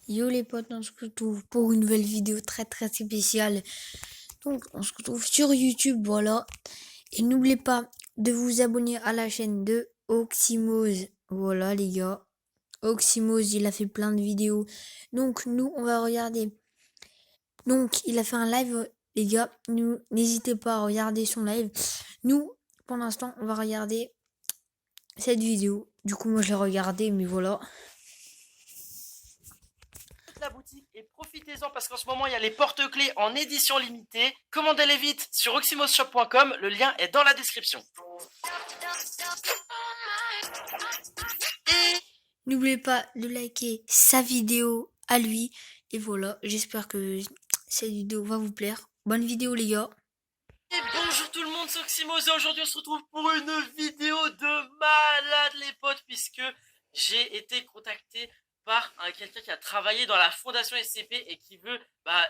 Yo les potes, on se retrouve pour une nouvelle vidéo très spéciale. Donc on se retrouve sur YouTube, voilà. Et n'oubliez pas de vous abonner à la chaîne de Oxymose. Voilà les gars. Oxymose, il a fait plein de vidéos. Donc nous, on va regarder. Donc il a fait un live, les gars. Nous, n'hésitez pas à regarder son live. Nous, pour l'instant, on va regarder cette vidéo. Du coup, moi je l'ai regardée, mais voilà. La boutique et profitez-en parce qu'en ce moment il y a les porte-clés en édition limitée. Commandez-les vite sur oxymosshop.com, le lien est dans la description. Et N'oubliez pas de liker sa vidéo à lui. Et voilà, j'espère que cette vidéo va vous plaire. Bonne vidéo les gars. bonjour tout le monde, c'est Oxymos et aujourd'hui on se retrouve pour une vidéo de malade les potes puisque j'ai été contacté par quelqu'un qui a travaillé dans la fondation SCP et qui veut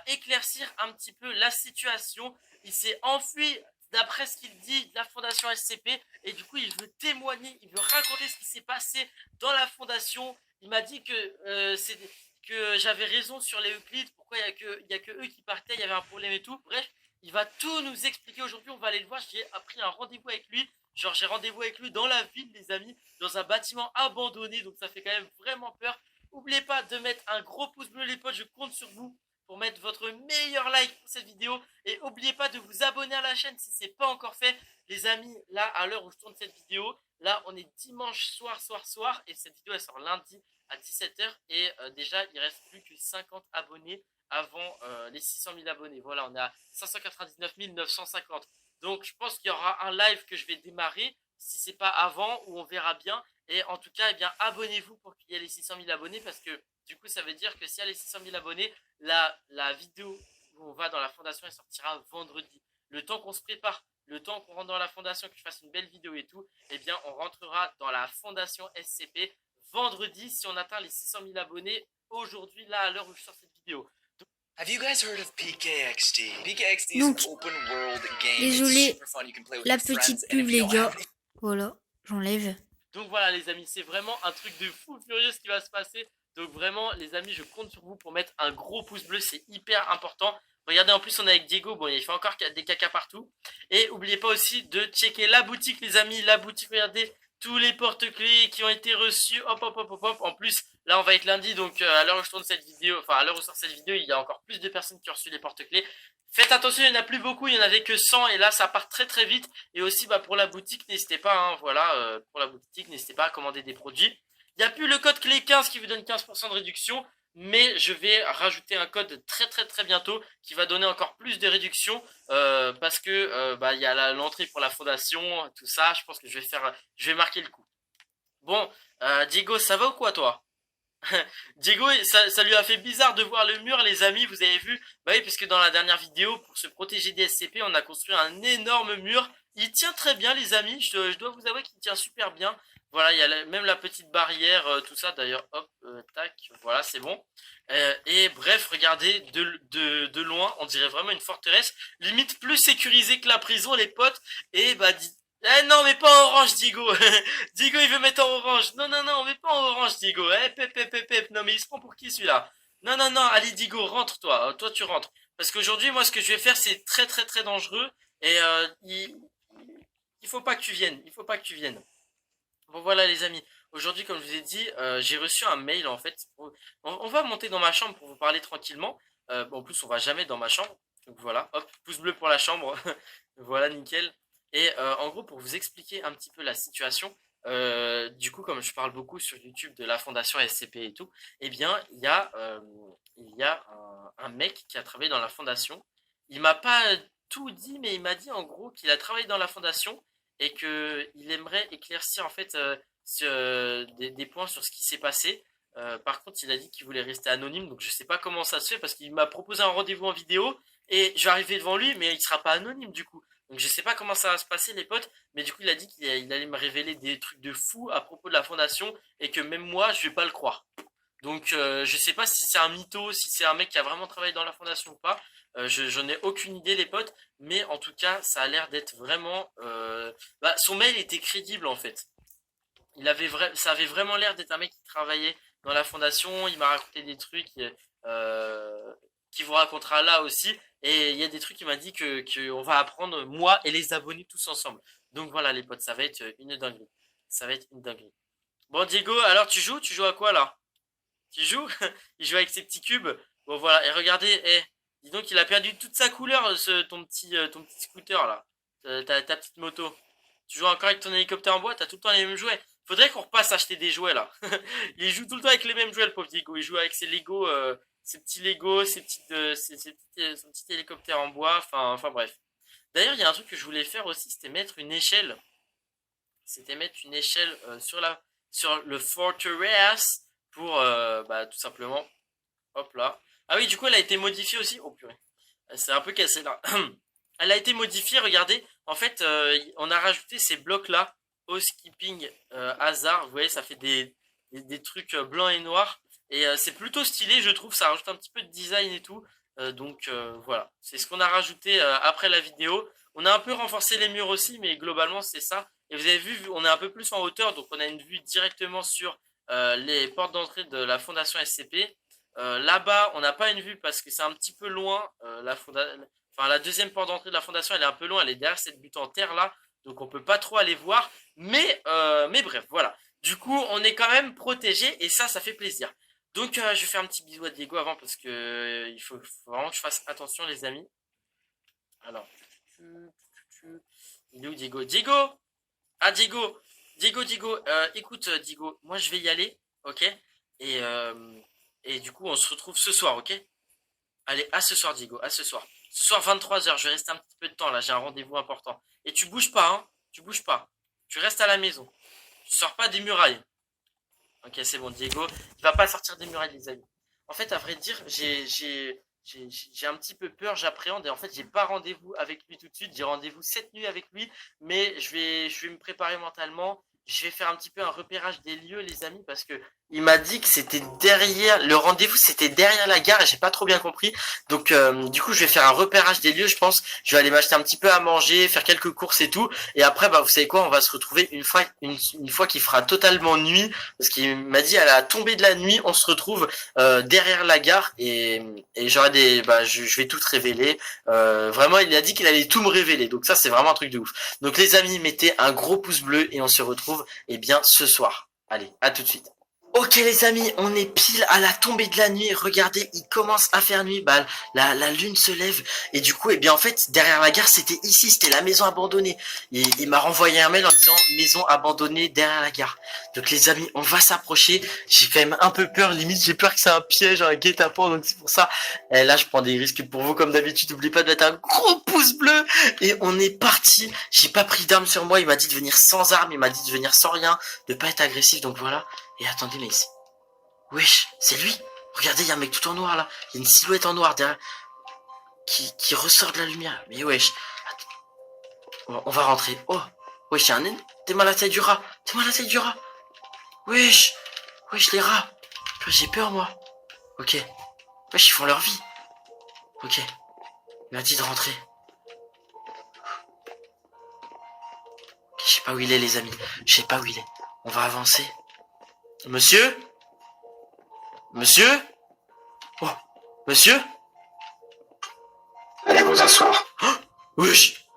éclaircir un petit peu la situation. Il s'est enfui d'après ce qu'il dit de la fondation SCP et du coup il veut témoigner, il veut raconter ce qui s'est passé dans la fondation. Il m'a dit que j'avais raison sur les Euclides, pourquoi il y a que eux qui partaient, il y avait un problème et tout. Bref, il va tout nous expliquer aujourd'hui, on va aller le voir. J'ai pris un rendez-vous avec lui. Genre j'ai rendez-vous avec lui dans la ville les amis, dans un bâtiment abandonné, donc ça fait quand même vraiment peur. N'oubliez pas de mettre un gros pouce bleu les potes, je compte sur vous pour mettre votre meilleur like pour cette vidéo. Et n'oubliez pas de vous abonner à la chaîne si ce n'est pas encore fait. Les amis, là à l'heure où je tourne cette vidéo, là on est dimanche soir, et cette vidéo elle sort lundi à 17h. Et déjà il reste plus que 50 abonnés avant les 600 000 abonnés. Voilà, on est à 599 950. Donc je pense qu'il y aura un live que je vais démarrer, si c'est pas avant, ou on verra bien. Et en tout cas, eh bien, abonnez-vous pour qu'il y ait les 600 000 abonnés, parce que du coup, ça veut dire que s'il y a les 600 000 abonnés, la vidéo où on va dans la fondation, elle sortira vendredi. Le temps qu'on se prépare, le temps qu'on rentre dans la fondation, que je fasse une belle vidéo et tout, eh bien, on rentrera dans la fondation SCP vendredi si on atteint les 600 000 abonnés aujourd'hui, là, à l'heure où je sors cette vidéo. Have you guys heard of PKXD? PKXD is Donc, an open world game. It's désolé, super fun. You can play with la your friends, petite and pub if you les don't gars. have any Voilà, j'enlève. Donc voilà les amis, c'est vraiment un truc de fou furieux ce qui va se passer. Donc vraiment les amis, je compte sur vous pour mettre un gros pouce bleu, c'est hyper important. Regardez, en plus on est avec Diego, bon il fait encore des caca partout. Et n'oubliez pas aussi de checker la boutique les amis, la boutique, regardez tous les porte-clés qui ont été reçus, hop hop hop hop hop. En plus là on va être lundi, donc à l'heure où je tourne cette vidéo, enfin à l'heure où sort cette vidéo, il y a encore plus de personnes qui ont reçu les porte-clés. Faites attention, il n'y en a plus beaucoup, il n'y en avait que 100 et là ça part très vite. Et aussi pour la boutique, n'hésitez pas, hein, voilà, pour la boutique, n'hésitez pas à commander des produits. Il n'y a plus le code clé 15 qui vous donne 15% de réduction, mais je vais rajouter un code très bientôt qui va donner encore plus de réduction parce que il y a l'entrée pour la fondation, tout ça. Je pense que je vais marquer le coup. Bon, Diego, ça va ou quoi toi? Diego, ça lui a fait bizarre de voir le mur, les amis, vous avez vu? Bah oui, parce que dans la dernière vidéo, pour se protéger des SCP, on a construit un énorme mur. Il tient très bien, les amis, je dois vous avouer qu'il tient super bien. Voilà, il y a même la petite barrière, tout ça, d'ailleurs, hop, tac, voilà, c'est bon. Et bref, regardez, de loin, on dirait vraiment une forteresse, limite plus sécurisée que la prison, les potes. Et eh non, mais pas en orange, Diego. Diego, il veut mettre en orange. Non, non, non, on met pas en orange, Diego. Eh, pep. Non, mais il se prend pour qui, celui-là? Non, non, non, allez, Diego, rentre, toi. Toi, tu rentres. Parce qu'aujourd'hui, moi, ce que je vais faire, c'est très dangereux. Et il faut pas que tu viennes. Il faut pas que tu viennes. Bon, voilà, les amis. Aujourd'hui, comme je vous ai dit, j'ai reçu un mail, en fait. On va monter dans ma chambre pour vous parler tranquillement. Bon, en plus, on va jamais dans ma chambre. Donc voilà, hop, pouce bleu pour la chambre. Voilà, nickel. Et en gros, pour vous expliquer un petit peu la situation, du coup, comme je parle beaucoup sur YouTube de la fondation SCP et tout, eh bien, il y a un mec qui a travaillé dans la fondation. Il m'a pas tout dit, mais il m'a dit en gros qu'il a travaillé dans la fondation et qu'il aimerait éclaircir en fait des points sur ce qui s'est passé. Par contre, il a dit qu'il voulait rester anonyme, donc je sais pas comment ça se fait parce qu'il m'a proposé un rendez-vous en vidéo et je vais arriver devant lui, mais il sera pas anonyme du coup. Donc je sais pas comment ça va se passer les potes, mais du coup il a dit qu'il allait me révéler des trucs de fou à propos de la fondation et que même moi je vais pas le croire. Donc je sais pas si c'est un mytho, si c'est un mec qui a vraiment travaillé dans la fondation ou pas. J'en ai aucune idée les potes, mais en tout cas ça a l'air d'être vraiment... son mail était crédible en fait. Ça avait vraiment l'air d'être un mec qui travaillait dans la fondation. Il m'a raconté des trucs qu'il vous racontera là aussi. Et il y a des trucs qu'il m'a dit que on va apprendre, moi et les abonnés tous ensemble. Donc voilà les potes, ça va être une dinguerie. Ça va être une dinguerie. Bon Diego, alors tu joues? Tu joues à quoi là? Tu joues? Il joue avec ses petits cubes. Bon voilà, et regardez, dis donc il a perdu toute sa couleur, ton petit scooter là. Ta petite moto. Tu joues encore avec ton hélicoptère en bois, t'as tout le temps les mêmes jouets. Faudrait qu'on repasse acheter des jouets là. Il joue tout le temps avec les mêmes jouets le pauvre Diego. Il joue avec ses Lego, ses petits Lego, son petit hélicoptère en bois, enfin bref. D'ailleurs, il y a un truc que je voulais faire aussi, c'était mettre une échelle. C'était mettre une échelle sur le Fortress pour tout simplement. Hop là. Ah oui, du coup, elle a été modifiée aussi. Oh purée. C'est un peu cassé là. Elle a été modifiée, regardez. En fait, on a rajouté ces blocs là au skipping hasard. Vous voyez, ça fait des trucs blancs et noirs. Et c'est plutôt stylé, je trouve. Ça rajoute un petit peu de design et tout. Donc voilà. C'est ce qu'on a rajouté après la vidéo. On a un peu renforcé les murs aussi, mais globalement, c'est ça. Et vous avez vu, on est un peu plus en hauteur. Donc on a une vue directement sur les portes d'entrée de la fondation SCP. Là-bas, on n'a pas une vue parce que c'est un petit peu loin. La deuxième porte d'entrée de la fondation, elle est un peu loin. Elle est derrière cette butte en terre là. Donc on peut pas trop aller voir. Mais bref, voilà. Du coup, on est quand même protégé et ça fait plaisir. Donc je vais faire un petit bisou à Diego avant parce que il faut vraiment que je fasse attention les amis. Alors, il est où Diego? Diego! Ah Diego! Diego, écoute Diego, moi je vais y aller, ok? Et, et du coup on se retrouve ce soir, ok? Allez, à ce soir Diego, à ce soir. Ce soir 23h, je vais rester un petit peu de temps là, j'ai un rendez-vous important. Et tu bouges pas, hein? Tu bouges pas. Tu restes à la maison. Tu sors pas des murailles. Ok, c'est bon, Diego. Il va pas sortir des murailles, les amis. En fait, à vrai dire, j'ai un petit peu peur, j'appréhende. Et en fait, j'ai pas rendez-vous avec lui tout de suite. J'ai rendez-vous cette nuit avec lui. Mais je vais me préparer mentalement. Je vais faire un petit peu un repérage des lieux, les amis, parce que il m'a dit que c'était derrière, le rendez-vous c'était derrière la gare et j'ai pas trop bien compris. Donc du coup je vais faire un repérage des lieux, je pense. Je vais aller m'acheter un petit peu à manger, faire quelques courses et tout. Et après vous savez quoi, on va se retrouver une fois qu'il fera totalement nuit, parce qu'il m'a dit à la tombée de la nuit, on se retrouve derrière la gare et j'aurai je vais tout te révéler. Vraiment il a dit qu'il allait tout me révéler. Donc ça c'est vraiment un truc de ouf. Donc les amis, mettez un gros pouce bleu et on se retrouve bien ce soir. Allez, à tout de suite. Ok les amis, on est pile à la tombée de la nuit. Regardez, il commence à faire nuit. La lune se lève et du coup, en fait, derrière la gare, c'était ici, c'était la maison abandonnée. Il m'a renvoyé un mail en disant maison abandonnée derrière la gare. Donc les amis, on va s'approcher. J'ai quand même un peu peur, limite j'ai peur que c'est un piège, un guet-apens. Donc c'est pour ça. Et là, je prends des risques pour vous comme d'habitude. N'oubliez pas de mettre un gros pouce bleu et on est parti. J'ai pas pris d'armes sur moi. Il m'a dit de venir sans armes, il m'a dit de venir sans rien, de pas être agressif. Donc voilà. Et attendez, mais ici. Wesh, c'est lui. Regardez, il y a un mec tout en noir là. Il y a une silhouette en noir derrière. Qui ressort de la lumière. Mais wesh. Attends. On va rentrer. Oh. Wesh, il y a un naine. T'es mal à la taille du rat. T'es mal à la taille du rat. Wesh. Wesh, les rats. J'ai peur, moi. Ok. Wesh, ils font leur vie. Ok. Il m'a dit de rentrer. Ok, je sais pas où il est, les amis. Je sais pas où il est. On va avancer. Monsieur? Monsieur? Oh, monsieur? Allez vous asseoir. Oh, wesh!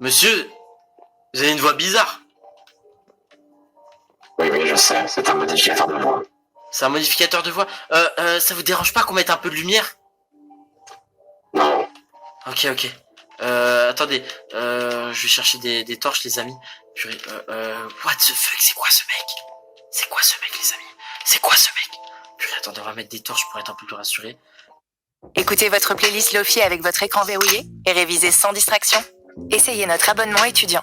Monsieur, vous avez une voix bizarre. Oui, je sais, c'est un modificateur de voix. C'est un modificateur de voix. Ça vous dérange pas qu'on mette un peu de lumière? Non, Ok. Attendez, je vais chercher des torches, les amis. Purée, what the fuck, c'est quoi ce mec? C'est quoi ce mec, les amis? C'est quoi ce mec? Purée, attendez, on va mettre des torches pour être un peu plus rassuré. Écoutez votre playlist Lofi avec votre écran verrouillé et révisez sans distraction. Essayez notre abonnement étudiant.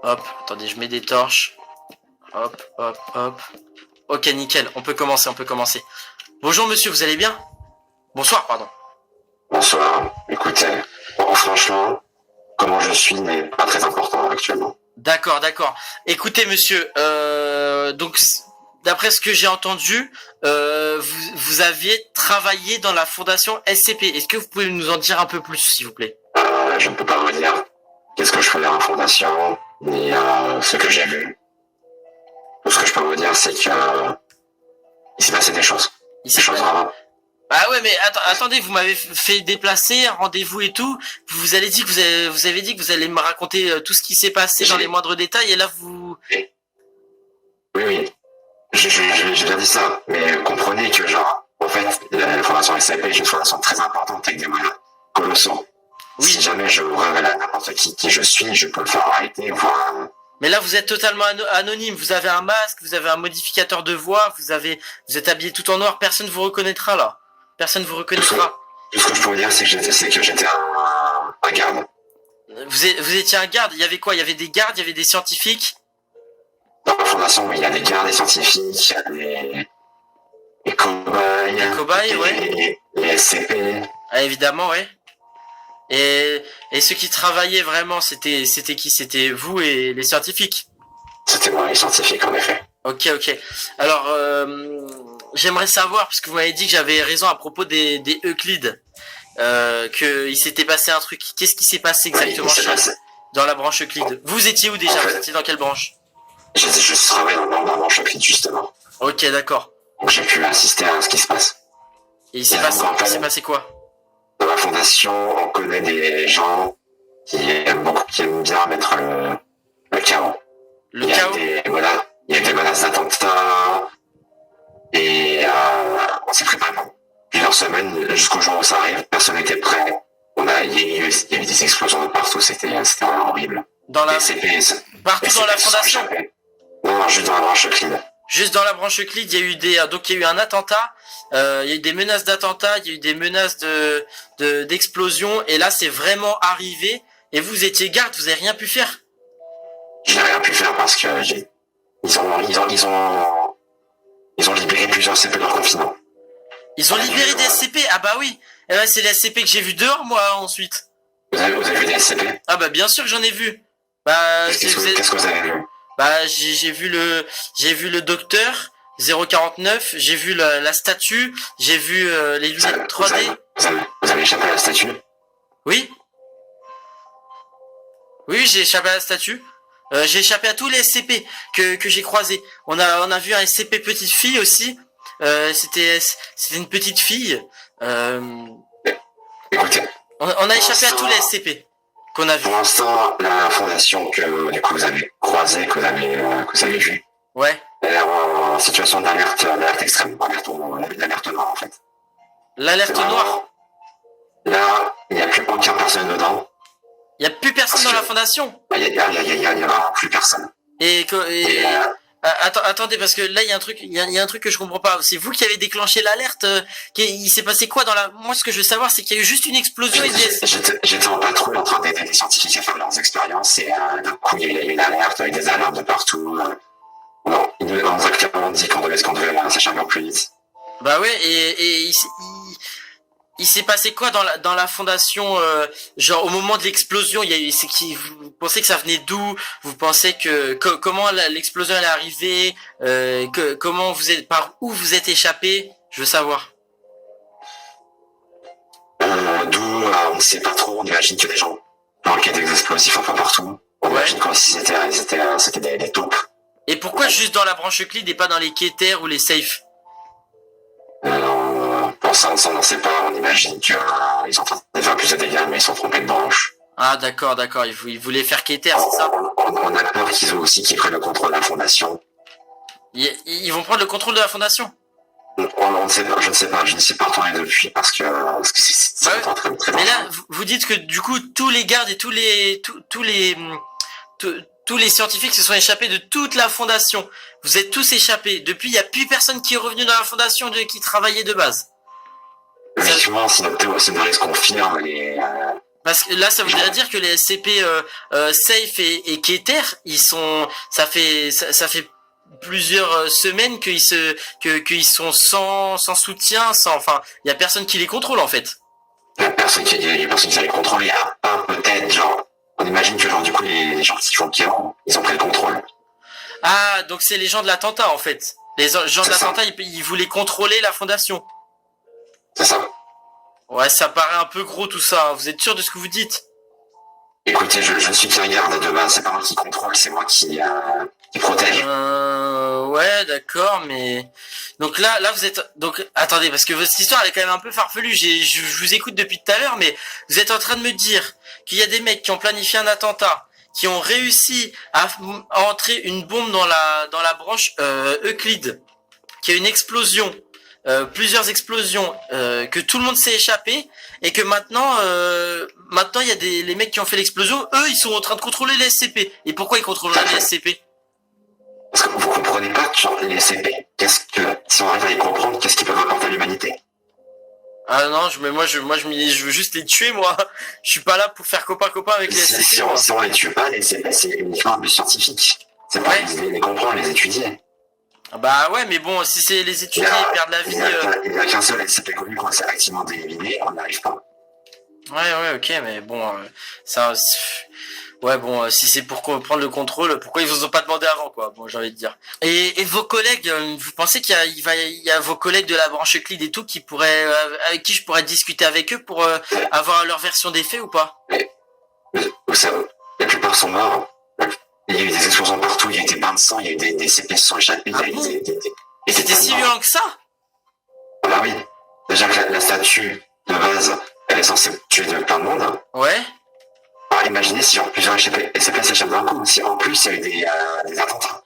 Hop, attendez, je mets des torches. Hop. Ok, nickel, on peut commencer. Bonjour monsieur, vous allez bien? Bonsoir, pardon. bonsoir. Écoutez, bon, franchement, comment je suis n'est pas très important actuellement. D'accord. Écoutez monsieur, donc d'après ce que j'ai entendu, vous aviez travaillé dans la fondation SCP. Est-ce que vous pouvez nous en dire un peu plus, s'il vous plaît? Je ne peux pas vous dire qu'est-ce que je faisais en fondation, ni ce que j'ai vu. Tout ce que je peux vous dire, c'est que il s'est passé des choses. Il Des s'est choses vraiment. Ah ouais, mais attendez, vous m'avez fait déplacer, rendez-vous et tout. Vous avez dit que vous avez dit que vous allez me raconter tout ce qui s'est passé dans les moindres détails, et là vous. Oui. J'ai bien dit ça, mais comprenez que genre, en fait, la fondation SAP est une fondation très importante avec des moyens colossaux. Oui. Si jamais je révèle à n'importe qui je suis, je peux le faire arrêter, voire. Mais là, vous êtes totalement anonyme. Vous avez un masque, vous avez un modificateur de voix, vous êtes habillé tout en noir. Personne vous reconnaîtra là. Personne vous reconnaîtra. Tout ce que je peux vous dire, c'est que j'étais un garde. Vous étiez un garde. Il y avait quoi? Il y avait des gardes, il y avait des scientifiques. Dans la fondation, oui, il y a des gardes, des scientifiques, il y a des cobayes. Des cobayes, ouais. Les SCP. Ah, évidemment, ouais. Et ceux qui travaillaient vraiment, c'était qui? C'était vous et les scientifiques. C'était moi, les scientifiques, en effet. Ok. Alors, j'aimerais savoir, parce que vous m'avez dit que j'avais raison à propos des Euclides, que il s'était passé un truc. Qu'est-ce qui s'est passé exactement dans la branche Euclide? Vous étiez où déjà? Vous étiez dans quelle branche? Je travaille dans la branche Euclide, justement. Ok, d'accord. Donc j'ai pu assister à ce qui se passe. Et il s'est passé quoi? Dans la fondation, on connaît des gens qui aiment bien mettre le chaos. Le chaos? Il y a des menaces d'attentats, et on s'est préparé pendant plusieurs semaines, jusqu'au jour où ça arrive, personne n'était prêt. Il y avait des explosions de partout, c'était vraiment horrible. Partout dans la fondation? Non, juste dans la branche Euclide. Juste dans la branche Euclide, il y a eu un attentat, il y a eu des menaces d'attentat, il y a eu des menaces d'explosion, et là c'est vraiment arrivé, et vous étiez garde, vous avez rien pu faire? Je n'ai rien pu faire parce que ils ont libéré plusieurs SCP dans le confinement. Ils ont libéré des SCP? Ah bah oui. Et là c'est les SCP que j'ai vu dehors moi ensuite. Vous avez vu des SCP? Ah bah bien sûr que j'en ai vu. Bah qu'est-ce que vous avez vu? Bah j'ai vu le docteur 049, j'ai vu la statue, j'ai vu les lunettes 3D. Vous avez échappé à la statue? Oui. Oui, j'ai échappé à la statue. J'ai échappé à tous les SCP que j'ai croisés. On a vu un SCP petite fille aussi. C'était une petite fille. Écoutez. On a échappé à tous les SCP qu'on a vu. Pour l'instant, la fondation que du coup vous avez croisée, que vous avez vue. Ouais. Elle est en situation d'alerte extrême, d'alerte noire en fait. L'alerte noire? Là, il n'y a plus aucun personne dedans. Il n'y a plus personne dans la fondation? Il y a vraiment plus personne. Attendez, parce que là, il y a un truc que je comprends pas. C'est vous qui avez déclenché l'alerte. Il s'est passé quoi moi, ce que je veux savoir, c'est qu'il y a eu juste une explosion. J'étais en patrouille en train d'aider les scientifiques à faire leurs expériences, et d'un coup, il y a eu une alerte avec des alarmes de partout. Non, on nous a clairement dit qu'on devait s'acharner au plus vite. Bah ouais, et il s'est passé quoi dans la fondation, genre au moment de l'explosion, vous pensez que ça venait d'où? Vous pensez comment l'explosion elle est arrivée? Par où vous êtes échappé? Je veux savoir. D'où on ne sait pas trop. On imagine que des gens planquaient des explosifs un peu partout. On imagine comme si c'était des taupes. Et pourquoi juste dans la branche Euclide et pas dans les Keter ou les Safe? Pour ça, on n'en sait pas. On imagine qu'ils sont en train de faire plus de dégâts, mais ils sont trompés de branche. Ah d'accord. Ils voulaient faire Keter, c'est ça? On a peur qu'ils prennent le contrôle de la fondation. Ils vont prendre le contrôle de la fondation? On ne sait pas, je ne sais pas. Je ne suis pas retourné depuis parce que c'est très très. Mais là, vous dites que du coup, tous les gardes et tous les scientifiques se sont échappés de toute la fondation. Vous êtes tous échappés. Depuis, il n'y a plus personne qui est revenu dans la fondation qui travaillait de base. Effectivement, si notre théorie se confirme, parce que là, ça voudrait dire que les SCP Safe et Keter, ça fait plusieurs semaines qu'ils sont sans soutien, enfin, il y a personne qui les contrôle en fait. Il y a personne qui les contrôle. Il y a un peut-être genre. On imagine que genre du coup les gens qui font le Kéran, ils ont pris le contrôle. Ah, donc c'est les gens de l'attentat en fait. Les gens de C'est ça. l'attentat, ils voulaient contrôler la fondation. C'est ça. Ouais, ça paraît un peu gros tout ça. Hein. Vous êtes sûr de ce que vous dites? Écoutez, je ne suis qu'un garde de base, c'est pas moi qui contrôle, c'est moi qui protège. Ouais, d'accord, mais donc là vous êtes donc attendez parce que votre histoire elle est quand même un peu farfelue. Je vous écoute depuis tout à l'heure, mais vous êtes en train de me dire qu'il y a des mecs qui ont planifié un attentat, qui ont réussi à entrer une bombe dans la branche Euclide, qu'il y a une explosion, plusieurs explosions, que tout le monde s'est échappé et que maintenant il y a les mecs qui ont fait l'explosion, eux ils sont en train de contrôler les SCP. Et pourquoi ils contrôlent les SCP? Parce que vous comprenez pas que genre, les SCP, si on arrive à les comprendre, qu'est-ce qu'ils peuvent apporter à l'humanité? Ah non, je veux juste les tuer moi. Je suis pas là pour faire copain avec les SCP. Si on les tue pas, les SCP, c'est uniquement un but scientifique. C'est pas les comprendre, les étudier. Bah ouais, mais bon, si c'est les étudier et perdre la vie... Il n'y a qu'un seul SCP connu qu'on essaie activement d'éliminer, on n'y arrive pas. Ouais, ok, mais bon, ça... Ouais, bon, si c'est pour prendre le contrôle, pourquoi ils vous ont pas demandé avant, quoi? Bon, j'ai envie de dire. Et vos collègues, vous pensez qu'il y a vos collègues de la branche Euclide et tout qui pourraient, avec qui je pourrais discuter avec eux pour avoir leur version des faits ou pas? Vous savez, la plupart sont morts. Il y a eu des explosions partout, il y a eu des bains de sang, il y a eu des CP qui sont échappés, il y a eu Et c'était si violent que ça? Bah oui. Déjà que la statue de base, elle est censée tuer de plein de monde. Ouais. Alors imaginez si genre plusieurs SCP s'échappent d'un coup, si en plus il y a eu des attentats.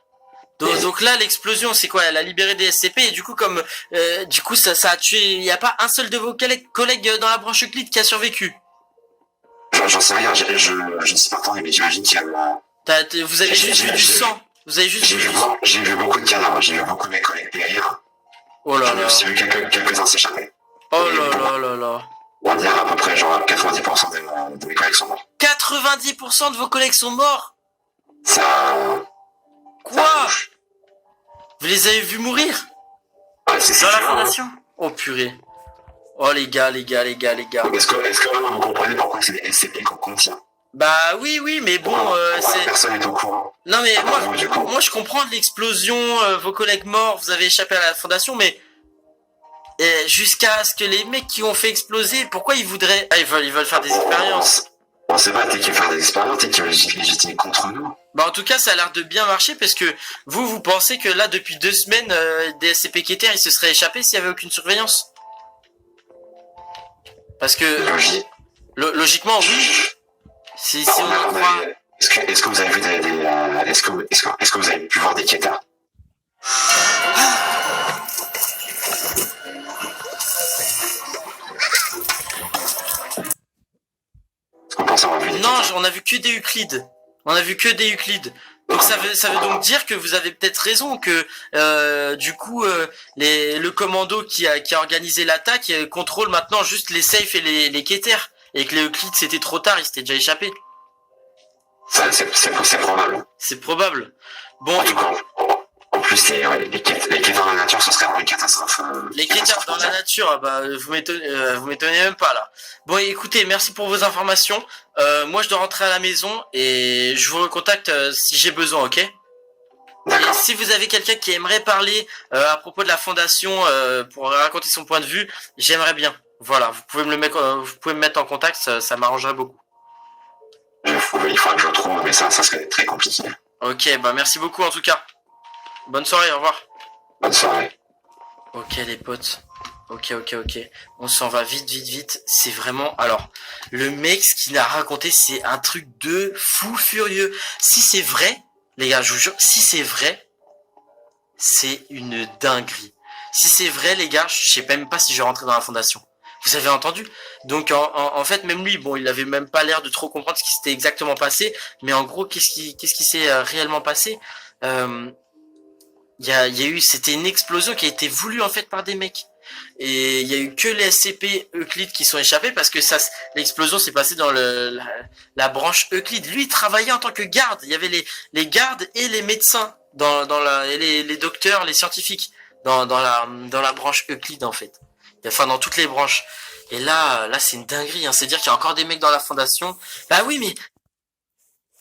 Donc là, l'explosion, c'est quoi? Elle a libéré des SCP et du coup, comme ça a tué. Il n'y a pas un seul de vos collègues dans la branche Euclide qui a survécu. J'en sais rien, je ne sais pas attendre, mais j'imagine qu'il y a... Vous avez juste vu du sang. Vous avez juste vu. J'ai vu beaucoup de cadavres, j'ai vu beaucoup de mes collègues périr. Oh là J'en ai là. aussi vu quelques-uns s'échapper. Oh là là là là. On va dire à peu près genre 90% de mes collègues sont morts. 90% de vos collègues sont morts? Ça... Quoi? Vous les avez vus mourir? Ouais, c'est Dans la violent, hein. fondation? Oh purée. Oh les gars. Est-ce que vraiment vous comprenez pourquoi c'est des SCP qu'on contient? Bah oui, mais bon, c'est... Personne n'est au courant. Non mais vous, du coup. moi je comprends de l'explosion, vos collègues morts, vous avez échappé à la fondation, mais jusqu'à ce que les mecs qui ont fait exploser, pourquoi ils voudraient... Ah, ils veulent faire des expériences. On sait pas, t'es qui veut faire des expériences, t'es qui veut légitimer contre nous. Bah en tout cas ça a l'air de bien marcher parce que vous pensez que là depuis 2 semaines des SCP qui étaient, ils se seraient échappés s'il y avait aucune surveillance. Parce que logiquement oui. Si on en croit... Est-ce que vous avez vu est-ce que vous avez pu voir des quêteurs? Est-ce que vous pensez avoir vu des Non, quêteurs? on a vu que des Euclides. On a vu que des Euclides. Donc ça veut donc dire que vous avez peut-être raison que du coup le commando qui a organisé l'attaque contrôle maintenant juste les safes et les quêteurs et que les Euclides c'était trop tard, ils s'étaient déjà échappés. C'est probable. C'est probable. Bon, En tout cas, en plus, les quêtes dans la nature, ce serait vraiment une catastrophe. les quêteurs dans la nature, ah bah vous m'étonnez même pas là. Bon, écoutez, merci pour vos informations. Moi, je dois rentrer à la maison et je vous recontacte si j'ai besoin, ok? Et D'accord. si vous avez quelqu'un qui aimerait parler à propos de la fondation pour raconter son point de vue, j'aimerais bien. Voilà, vous pouvez me mettre en contact, ça m'arrangerait beaucoup. Il faudra que je retrouve, mais ça serait très compliqué. Ok, bah merci beaucoup en tout cas. Bonne soirée, au revoir. Bonne soirée. Ok les potes. Ok. On s'en va vite. C'est vraiment... Alors, le mec, ce qu'il a raconté, c'est un truc de fou furieux. Si c'est vrai, les gars, je vous jure, si c'est vrai, c'est une dinguerie. Si c'est vrai, les gars, je sais même pas si je vais rentrer dans la fondation. Vous avez entendu? Donc en fait, même lui, bon, il avait même pas l'air de trop comprendre ce qui s'était exactement passé. Mais en gros, qu'est-ce qui s'est réellement passé? Il y a eu, c'était une explosion qui a été voulue en fait par des mecs. Et il y a eu que les SCP Euclide qui sont échappés parce que l'explosion s'est passée dans la branche Euclide. Lui, il travaillait en tant que garde. Il y avait les gardes et les médecins et les docteurs, les scientifiques dans la branche Euclide en fait. Enfin, dans toutes les branches. Et là, c'est une dinguerie, hein. C'est dire qu'il y a encore des mecs dans la fondation. Bah oui, mais